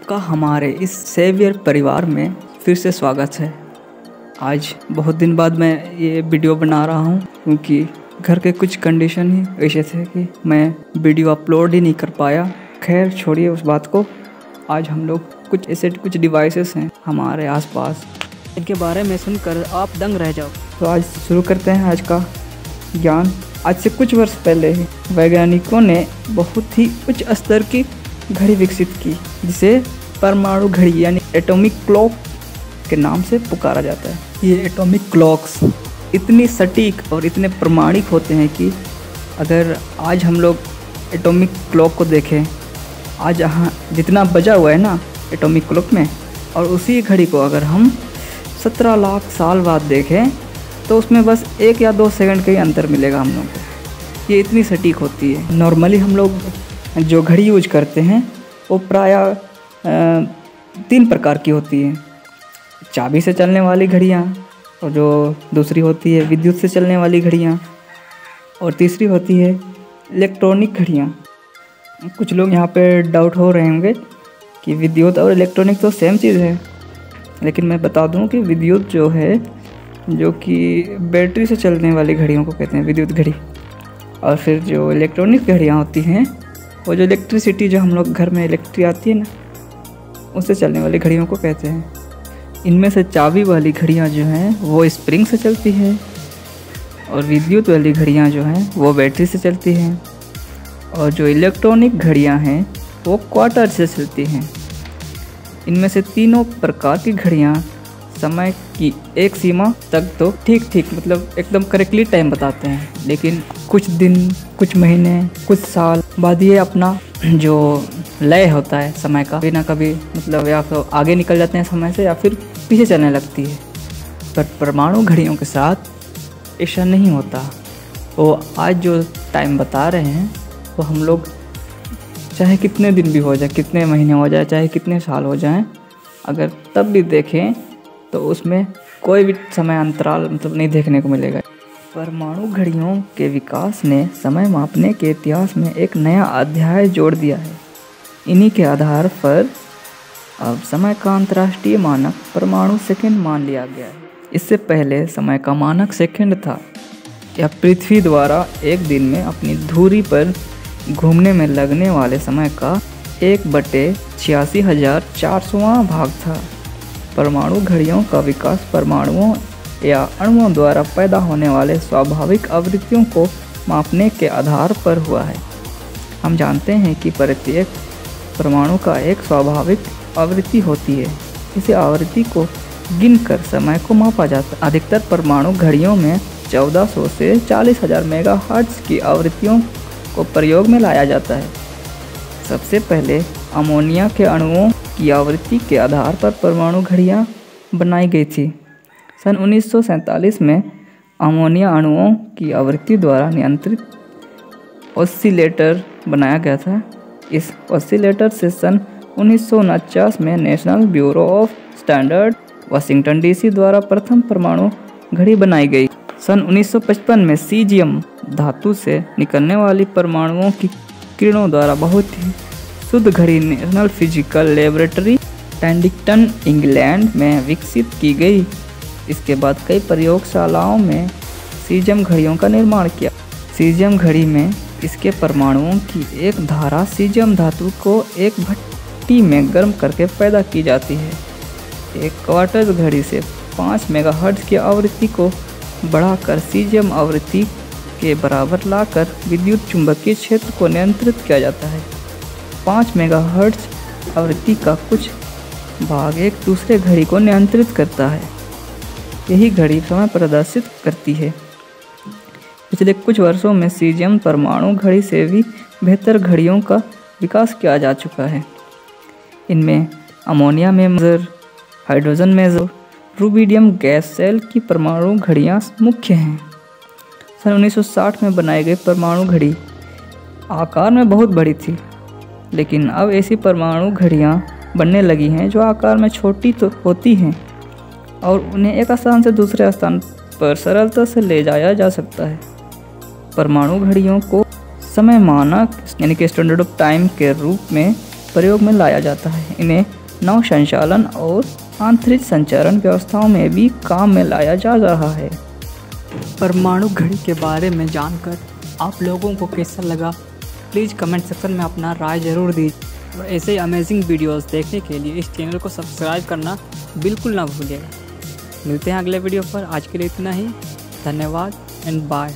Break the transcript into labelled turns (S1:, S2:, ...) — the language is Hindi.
S1: आपका हमारे इस सेवियर परिवार में फिर से स्वागत है। आज बहुत दिन बाद मैं ये वीडियो बना रहा हूँ क्योंकि घर के कुछ कंडीशन ही ऐसे थे कि मैं वीडियो अपलोड ही नहीं कर पाया। खैर छोड़िए उस बात को। आज हम लोग कुछ डिवाइसेस हैं हमारे आसपास, इनके बारे में सुनकर आप दंग रह जाओ। तो आज शुरू करते हैं आज का ज्ञान। आज से कुछ वर्ष पहले वैज्ञानिकों ने बहुत ही उच्च स्तर की घड़ी विकसित की जिसे परमाणु घड़ी यानी एटॉमिक क्लॉक के नाम से पुकारा जाता है। ये एटॉमिक क्लॉक्स इतनी सटीक और इतने प्रमाणिक होते हैं कि अगर आज हम लोग एटॉमिक क्लॉक को देखें, आज यहाँ जितना बजा हुआ है ना एटॉमिक क्लॉक में, और उसी घड़ी को अगर हम 17 लाख साल बाद देखें तो उसमें बस 1 या 2 सेकंड का ही अंतर मिलेगा हम लोग को। ये इतनी सटीक होती है। नॉर्मली हम लोग जो घड़ी यूज करते हैं वो प्रायः 3 प्रकार की होती है। चाबी से चलने वाली घड़ियाँ, और जो दूसरी होती है विद्युत से चलने वाली घड़ियाँ, और तीसरी होती है इलेक्ट्रॉनिक घड़ियाँ। कुछ लोग यहाँ पे डाउट हो रहे होंगे कि विद्युत और इलेक्ट्रॉनिक तो सेम चीज़ है, लेकिन मैं बता दूँ कि विद्युत जो है, जो कि बैटरी से चलने वाली घड़ियों को कहते हैं विद्युत घड़ी, और फिर जो इलेक्ट्रॉनिक घड़ियाँ होती हैं वो जो इलेक्ट्रिसिटी जो हम लोग घर में इलेक्ट्रिक आती है ना, उससे चलने वाली घड़ियों को कहते हैं। इनमें से चाबी वाली घड़ियाँ जो हैं वो स्प्रिंग से चलती है, और विद्युत वाली घड़ियाँ जो हैं वो बैटरी से चलती हैं, और जो इलेक्ट्रॉनिक घड़ियाँ हैं वो क्वार्टर से चलती हैं। इनमें से तीनों प्रकार की घड़ियाँ समय की एक सीमा तक तो ठीक मतलब एकदम करेक्टली टाइम बताते हैं, लेकिन कुछ दिन, कुछ महीने, कुछ साल बाद ये अपना जो लय होता है समय का कभी ना कभी मतलब या तो आगे निकल जाते हैं समय से या फिर पीछे चलने लगती है। पर परमाणु घड़ियों के साथ ऐसा नहीं होता। वो आज जो टाइम बता रहे हैं वो हम लोग चाहे कितने दिन भी हो जाए, कितने महीने हो जाए, चाहे कितने साल हो जाएं, अगर तब भी देखें तो उसमें कोई भी समय अंतराल मतलब नहीं देखने को मिलेगा। परमाणु घड़ियों के विकास ने समय मापने के इतिहास में एक नया अध्याय जोड़ दिया है। इन्हीं के आधार पर अब समय का अंतर्राष्ट्रीय मानक परमाणु सेकंड मान लिया गया है। इससे पहले समय का मानक सेकंड था। यह पृथ्वी द्वारा एक दिन में अपनी धुरी पर घूमने में लगने वाले समय का 1/86,400वां भाग था। परमाणु घड़ियों का विकास परमाणुओं या अणुओं द्वारा पैदा होने वाले स्वाभाविक आवृत्तियों को मापने के आधार पर हुआ है। हम जानते हैं कि प्रत्येक परमाणु का एक स्वाभाविक आवृत्ति होती है। इसी आवृत्ति को गिनकर समय को मापा जाता है। अधिकतर परमाणु घड़ियों में 1400 से 40,000 मेगाहर्ट्ज़ की आवृत्तियों को प्रयोग में लाया जाता है। सबसे पहले अमोनिया के अणुओं की आवृत्ति के आधार पर परमाणु घड़ियाँ बनाई गई थी। सन 1947 में अमोनिया अणुओं की आवृत्ति द्वारा नियंत्रित ऑसिलेटर बनाया गया था। इस ऑसिलेटर से सन 1949 में national bureau of standard Washington DC द्वारा प्रथम परमाणु घड़ी बनाई गई। सन 1955 में सीजियम धातु से निकलने वाली परमाणुओं की किरणों द्वारा बहुत ही शुद्ध घड़ी नेशनल फिजिकल लेबोरेटरी टैंडिंगटन इंग्लैंड में विकसित की गई। इसके बाद कई प्रयोगशालाओं में सीजियम घड़ियों का निर्माण किया। सीजियम घड़ी में इसके परमाणुओं की एक धारा सीजियम धातु को एक भट्टी में गर्म करके पैदा की जाती है। एक क्वार्टर घड़ी से 5 मेगाहर्ट्ज़ की आवृत्ति को बढ़ाकर सीजियम आवृत्ति के बराबर लाकर विद्युत चुंबकीय क्षेत्र को नियंत्रित किया जाता है। 5 मेगाहर्ट्ज़ आवृत्ति का कुछ भाग एक दूसरे घड़ी को नियंत्रित करता है। यही घड़ी समय प्रदर्शित करती है। पिछले कुछ वर्षों में सीजियम परमाणु घड़ी से भी बेहतर घड़ियों का विकास किया जा चुका है। इनमें ammonia maser, hydrogen maser, rubidium gas cell की परमाणु घड़ियाँ मुख्य हैं। सन 1960 में बनाई गई परमाणु घड़ी आकार में बहुत बड़ी थी, लेकिन अब ऐसी परमाणु घड़ियाँ बनने लगी हैं जो आकार में छोटी तो होती हैं और उन्हें एक स्थान से दूसरे स्थान पर सरलता से ले जाया जा सकता है। परमाणु घड़ियों को समय मानक यानी कि स्टैंडर्ड ऑफ टाइम के रूप में प्रयोग में लाया जाता है। इन्हें नौ संचालन और आंतरिक संचरण व्यवस्थाओं में भी काम में लाया जा रहा है। परमाणु घड़ी के बारे में जानकर आप लोगों को कैसा लगा, प्लीज़ कमेंट सेक्शन में अपना राय ज़रूर दीजिए। और ऐसे ही अमेजिंग वीडियोस देखने के लिए इस चैनल को सब्सक्राइब करना बिल्कुल ना भूलिएगा। मिलते हैं अगले वीडियो पर। आज के लिए इतना ही। धन्यवाद एंड बाय।